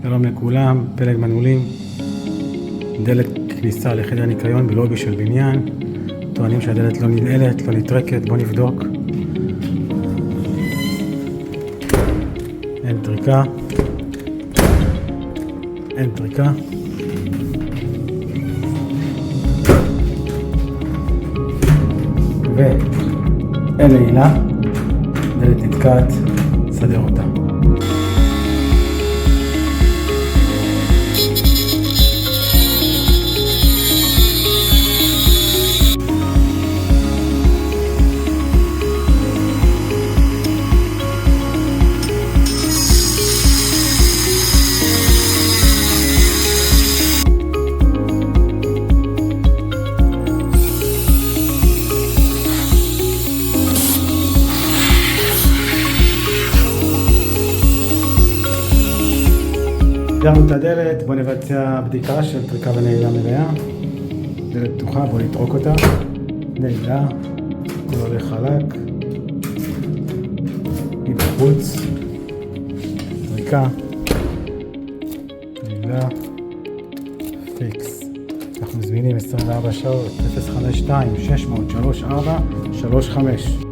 שלום לכולם, פלג מנעולים, דלת כניסה לחדר ניקיון בלובי של בניין. טוענים שהדלת לא ננעלת, לא נטרקת, בוא נבדוק. אין טריקה. אין טריקה. ואין נעילה, דלת נתקעת, סדר אותה. סגרנו את הדלת, בוא נבצע בדיקה של טריקה ונעילה מלאה. דלת פתוחה, בוא נטרוק אותה. נעילה, הכל הולך חלק. מבחוץ. טריקה. נעילה. פיקס. אנחנו מזמינים 24 שעות, 052-600-3435.